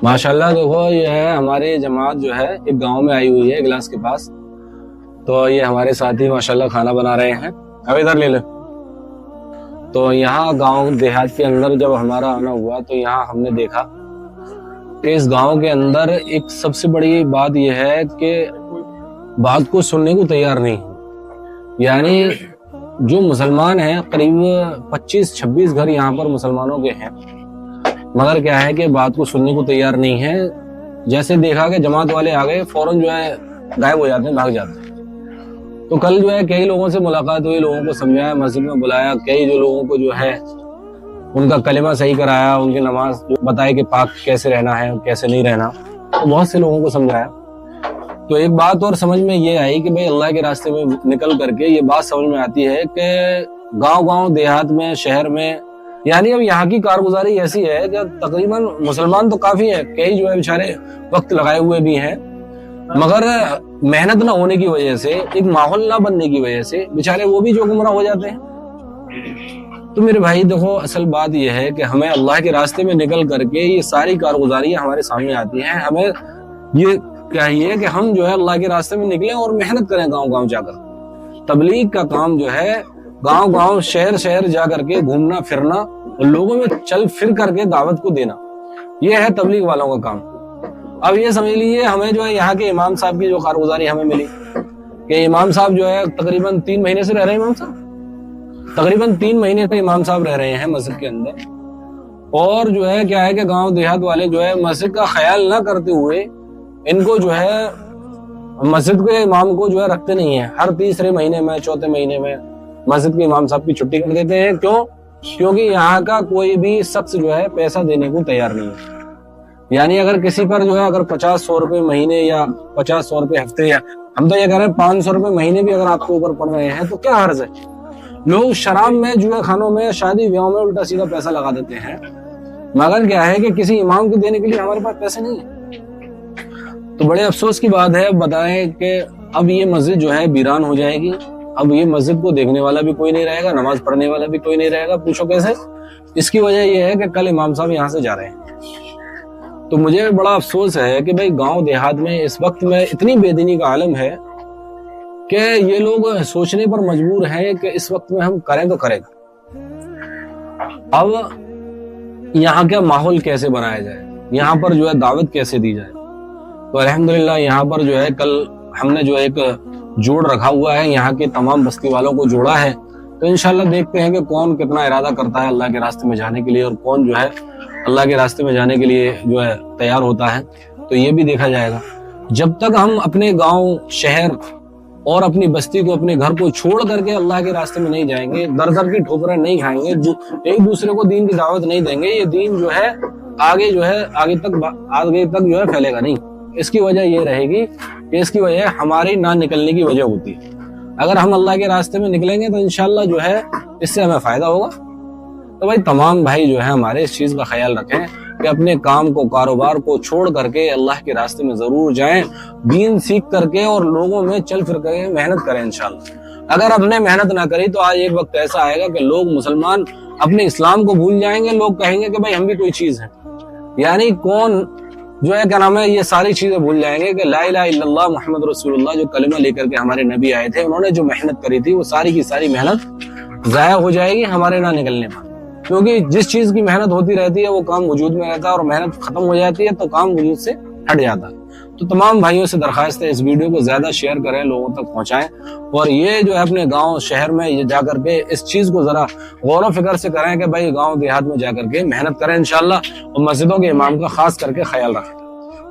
माशाल्लाह देखो ये है हमारी जमात जो है एक गांव में आई हुई है गिलास के पास। तो ये हमारे साथी माशाल्लाह खाना बना रहे हैं। अब इधर ले लो। तो यहाँ गांव देहात के अंदर जब हमारा आना हुआ तो यहाँ हमने देखा कि इस गांव के अंदर एक सबसे बड़ी बात यह है कि बात को सुनने को तैयार नहीं है। यानी जो मुसलमान हैं करीब 25-26 घर यहाँ पर मुसलमानों के हैं, मगर क्या है कि बात को सुनने को तैयार नहीं है। जैसे देखा कि जमात वाले आ गए फौरन जो है गायब हो जाते हैं, भाग जाते हैं। तो कल जो है कई लोगों से मुलाकात हुई, लोगों को समझाया, मस्जिद में बुलाया, कई जो लोगों को जो है उनका कलिमा सही कराया, उनकी नमाज बताए कि पाक कैसे रहना है कैसे नहीं रहना। तो बहुत से लोगों को समझाया। तो एक बात और समझ में ये आई कि भाई अल्लाह के रास्ते में निकल करके ये बात समझ में आती है कि गांव देहात में शहर में यानी अब यहाँ की कारगुजारी ऐसी है कि तकरीबन मुसलमान तो काफी है, कई जो है बेचारे वक्त लगाए हुए भी हैं, मगर मेहनत ना होने की वजह से, एक माहौल ना बनने की वजह से बेचारे वो भी जो गुमराह हो जाते हैं। तो मेरे भाई देखो असल बात यह है कि हमें अल्लाह के रास्ते में निकल करके ये सारी कारगुजारियां हमारे सामने आती हैं। हमें ये चाहिए कि हम जो है अल्लाह के रास्ते में निकलें और मेहनत करें गांव जाकर। तबलीग का काम जो है गांव शहर जा करके घूमना फिरना और लोगों में चल फिर करके दावत को देना, ये है तबलीग वालों का काम। अब ये समझ लीजिए हमें जो है यहाँ के इमाम साहब की जो कारगुजारी हमें मिली कि इमाम साहब जो है तकरीबन 3 महीने से रह रहे हैं। इमाम साहब तकरीबन 3 महीने से इमाम साहब रह रहे हैं मस्जिद के अंदर। और जो है क्या है कि गांव देहात वाले जो है मस्जिद का ख्याल ना करते हुए इनको जो है मस्जिद के इमाम को जो है रखते नहीं है। हर तीसरे महीने में चौथे महीने में मस्जिद के इमाम साहब की छुट्टी कर देते हैं। क्यों? क्योंकि यहाँ का कोई भी शख्स जो है पैसा देने को तैयार नहीं है। यानी अगर किसी पर जो है अगर 50-100 रुपए महीने या 50-100 रुपए हफ्ते, या हम तो ये कह रहे हैं 500 रुपए महीने भी अगर आपके ऊपर पड़ रहे हैं तो क्या हर्ज है। लोग शराब में, जुए खानों में, शादी ब्याह में उल्टा सीधा पैसा लगा देते हैं, मगर क्या है कि किसी इमाम को देने के लिए हमारे पास पैसे नहीं है। तो बड़े अफसोस की बात है, बताएं कि अब ये मस्जिद जो है वीरान हो जाएगी। अब ये मस्जिद को देखने वाला भी कोई नहीं रहेगा, नमाज पढ़ने वाला भी कोई नहीं रहेगा। पूछो कैसे? इसकी वजह यह है कि कल इमाम साहब यहाँ से जा रहे हैं। तो मुझे बड़ा अफसोस है कि भाई गांव देहात में इस वक्त में इतनी बेदीनी का आलम है कि ये लोग सोचने पर मजबूर हैं कि इस वक्त में हम करें तो करें। अब यहाँ का माहौल कैसे बनाया जाए, यहाँ पर जो है दावत कैसे दी जाए। तो अल्हम्दुलिल्लाह यहाँ पर जो है कल हमने जो एक जोड़ रखा हुआ है, यहाँ के तमाम बस्ती वालों को जोड़ा है। तो इंशाल्लाह देखते हैं कि कौन कितना इरादा करता है अल्लाह के रास्ते में जाने के लिए और कौन जो है अल्लाह के रास्ते में जाने के लिए जो है तैयार होता है। तो ये भी देखा जाएगा। जब तक हम अपने गांव शहर और अपनी बस्ती को, अपने घर को छोड़ करके अल्लाह के रास्ते में नहीं जाएंगे, दर दर की ठोकरें नहीं खाएंगे, एक दूसरे को दीन की दावत नहीं देंगे, ये दीन जो है आगे तक जो है फैलेगा नहीं। इसकी वजह ये रहेगी कि इसकी वजह हमारी ना निकलने की वजह होती है। अगर हम अल्लाह के रास्ते में निकलेंगे तो इंशाल्लाह जो है इससे हमें फायदा होगा। तो भाई तमाम भाई जो है हमारे इस चीज का ख्याल रखें कि अपने काम को, कारोबार को छोड़ करके अल्लाह के रास्ते में जरूर जाएं, दीन सीख करके और लोगों में चल फिर करके मेहनत करें इंशाल्लाह। अगर हमने मेहनत ना करी तो आज एक वक्त ऐसा आएगा कि लोग मुसलमान अपने इस्लाम को भूल जाएंगे। लोग कहेंगे कि भाई हम भी कोई चीज है, यानी कौन जो है क्या नाम है, ये सारी चीजें भूल जाएंगे कि ला इलाहा इल्लल्लाह मुहम्मद रसूलुल्लाह जो कलिमा लेकर के हमारे नबी आए थे, उन्होंने जो मेहनत करी थी वो सारी की सारी मेहनत जाया हो जाएगी हमारे ना निकलने पर। क्योंकि जिस चीज की मेहनत होती रहती है वो काम वजूद में रहता है, और मेहनत खत्म हो जाती है तो काम वजूद से हट जाता है। तो तमाम भाइयों से दरखास्त है इस वीडियो को ज्यादा शेयर करें, लोगों तक पहुंचाएं, और ये जो है अपने गांव शहर में ये जाकर के इस चीज को जरा गौर व फिक्र से करें कि भाई गांव देहात में जाकर के मेहनत करें इंशाल्लाह। और मस्जिदों के इमाम का खास करके ख्याल रखें,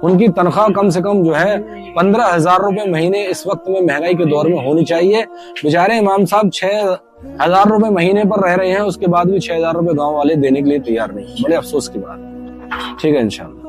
उनकी तनख्वाह कम से कम जो है 15,000 रुपए महीने इस वक्त में महंगाई के दौर में होनी चाहिए। बेचारे इमाम साहब 6,000 रुपए महीने पर रह रहे हैं, उसके बाद भी 6,000 रुपए गाँव वाले देने के लिए तैयार नहीं। बड़े अफसोस की बात। ठीक है इंशाल्लाह।